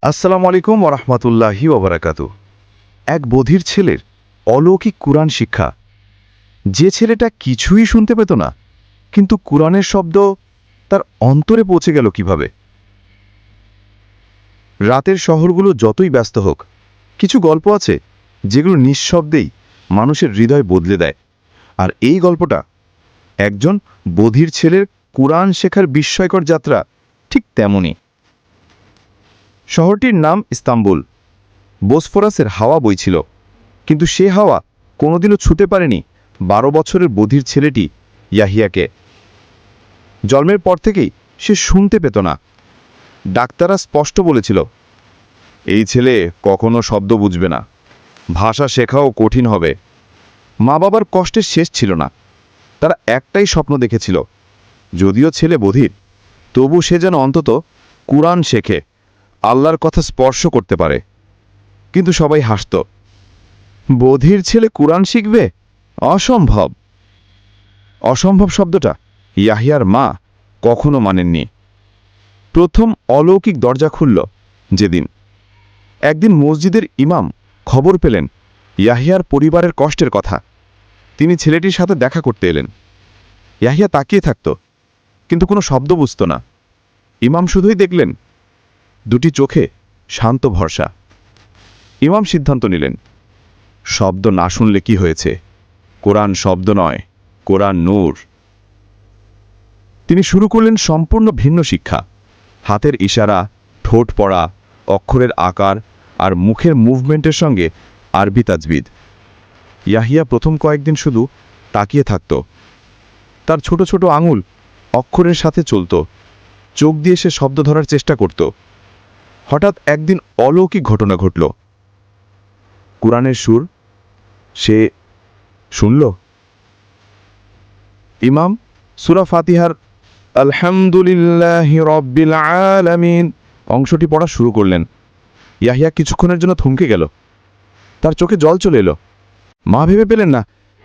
আসসালামু আলাইকুম ওরহমতুল্লাহি ওবরাকাতু। এক বধির ছেলের অলৌকিক কুরআন শিক্ষা। যে ছেলেটা কিছুই শুনতে পেত না, কিন্তু কুরআনের শব্দ তার অন্তরে পৌঁছে গেল কিভাবে? রাতের শহরগুলো যতই ব্যস্ত হোক, কিছু গল্প আছে যেগুলো নিঃশব্দেই মানুষের হৃদয় বদলে দেয়। আর এই গল্পটা একজন বধির ছেলের কুরআন শেখার বিস্ময়কর যাত্রা ঠিক তেমনই। শহরটির নাম ইস্তাম্বুল। বোসফোরাসের হাওয়া বইছিল, কিন্তু সে হাওয়া কোনোদিনও ছুতে পারেনি 12 বছরের বধির ছেলেটি ইয়াহিয়াকে। জন্মের পর থেকেই সে শুনতে পেত না। ডাক্তাররা স্পষ্ট বলেছিল, এই ছেলে কখনো শব্দ বুঝবে না, ভাষা শেখাও কঠিন হবে। মা বাবার কষ্টের শেষ ছিল না। তারা একটাই স্বপ্ন দেখেছিল, যদিও ছেলে বধির, তবু সে যেন অন্তত কুরআন শেখে, আল্লাহর কথা স্পর্শ করতে পারে। কিন্তু সবাই হাসত। বধির ছেলে কুরআন শিখবে? অসম্ভব। অসম্ভব শব্দটা ইয়াহিয়ার মা কখনো মানেননি। প্রথম অলৌকিক দরজা খুলল যেদিন একদিন মসজিদের ইমাম খবর পেলেন ইয়াহিয়ার পরিবারের কষ্টের কথা। তিনি ছেলেটির সাথে দেখা করতে এলেন। ইয়াহিয়া তাকিয়ে থাকত, কিন্তু কোনো শব্দ বুঝত না। ইমাম শুধুই দেখলেন দুটি চোখে শান্ত ভরসা। ইমাম সিদ্ধান্ত নিলেন, শব্দ না শুনলে কি হয়েছে, কোরআন শব্দ নয়, কোরআন নূর। তিনি শুরু করলেন সম্পূর্ণ ভিন্ন শিক্ষা। হাতের ইশারা, ঠোঁট পড়া, অক্ষরের আকার আর মুখের মুভমেন্টের সঙ্গে আরবি তাজবিদ। ইয়াহিয়া প্রথম কয়েকদিন শুধু তাকিয়ে থাকত। তার ছোট ছোট আঙুল অক্ষরের সাথে চলত, চোখ দিয়ে সে শব্দ ধরার চেষ্টা করত। হঠাৎ একদিন অলৌকিক ঘটনা ঘটল। কুরআনের সুর সে শুনল। ইমাম সূরা ফাতিহার আলহামদুলিল্লাহি রাব্বিল আলামিন অংশটি পড়া শুরু করলেন। ইয়াহিয়া কিছুক্ষণের জন্য থমকে গেল। তার চোখে জল চলে এলো। মা ভেবে পেলেন না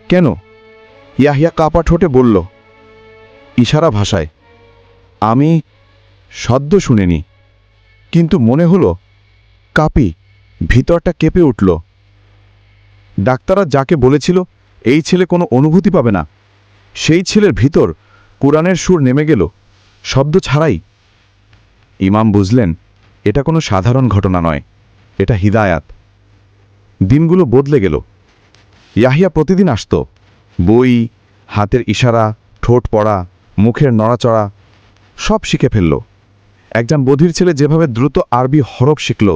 কেন। ইয়াহিয়া কাপা ঠোঁটে বলল, ইশারা ভাষায়, আমি শব্দ শুনিনি, কিন্তু মনে হলো কাঁপি, ভিতরটা কেঁপে উঠল। ডাক্তাররা যাকে বলেছিল এই ছেলে কোনো অনুভূতি পাবে না, সেই ছেলের ভিতর কুরআনের সুর নেমে গেল শব্দ ছাড়াই। ইমাম বুঝলেন এটা কোনো সাধারণ ঘটনা নয়, এটা হিদায়াত। দিনগুলো বদলে গেল। ইয়াহিয়া প্রতিদিন আসত। বই, হাতের ইশারা, ঠোঁট পড়া, মুখের নড়াচড়া সব শিখে ফেলল। একজন বধির ছেলে যেভাবে দ্রুত আরবি হরফ শিখল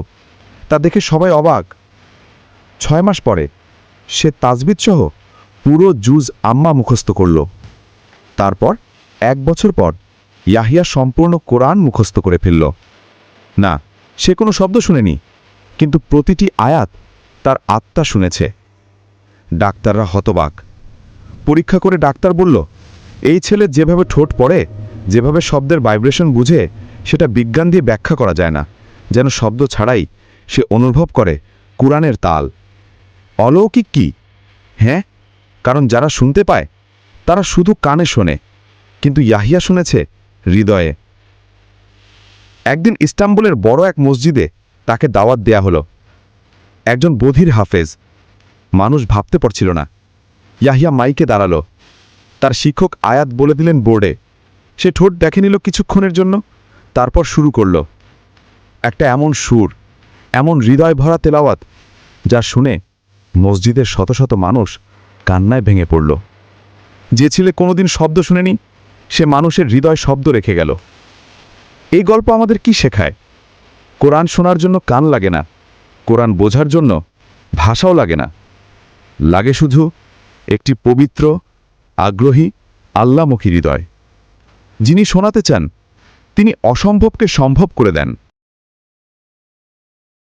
তা দেখে সবাই অবাক। 6 মাস পরে সে তাজবিদ সহ পুরো জুজ আম্মা মুখস্থ করল। তারপর 1 বছর পর ইয়াহিয়া সম্পূর্ণ কোরআন মুখস্থ করে ফেলল। না, সে কোনো শব্দ শুনেনি, কিন্তু প্রতিটি আয়াত তার আত্মা শুনেছে। ডাক্তাররা হতবাক। পরীক্ষা করে ডাক্তার বলল, এই ছেলে যেভাবে ঠোঁট পড়ে, যেভাবে শব্দের ভাইব্রেশন বুঝে, সেটা বিজ্ঞান দিয়ে ব্যাখ্যা করা যায় না। যেন শব্দ ছাড়াই সে অনুভব করে কুরআনের তাল। অলৌকিক কি? হ্যাঁ, কারণ যারা শুনতে পায় তারা শুধু কানে শোনে, কিন্তু ইয়াহিয়া শুনেছে হৃদয়ে। একদিন ইস্তাম্বুলের বড় এক মসজিদে তাকে দাওয়াত দেয়া হলো। একজন বধির হাফেজ। মানুষ ভাবতে পারছিল না। ইয়াহিয়া মাইকে দাঁড়ালো। তার শিক্ষক আয়াত বলে দিলেন বোর্ডে। সে ঠোঁট দেখে নিল কিছুক্ষণের জন্য, তারপর শুরু করল একটা এমন সুর, এমন হৃদয় ভরা তেলাওয়াত, যা শুনে মসজিদের শত শত মানুষ কান্নায় ভেঙে পড়ল। যে ছেলে কোনোদিন শব্দ শুনেনি, সে মানুষের হৃদয় শব্দ রেখে গেল। এই গল্প আমাদের কি শেখায়? কোরআন শোনার জন্য কান লাগে না, কোরআন বোঝার জন্য ভাষাও লাগে না। লাগে শুধু একটি পবিত্র, আগ্রহী, আল্লাহমুখী হৃদয়। যিনি শোনাতে চান তিনি অসম্ভবকে সম্ভব করে দেন।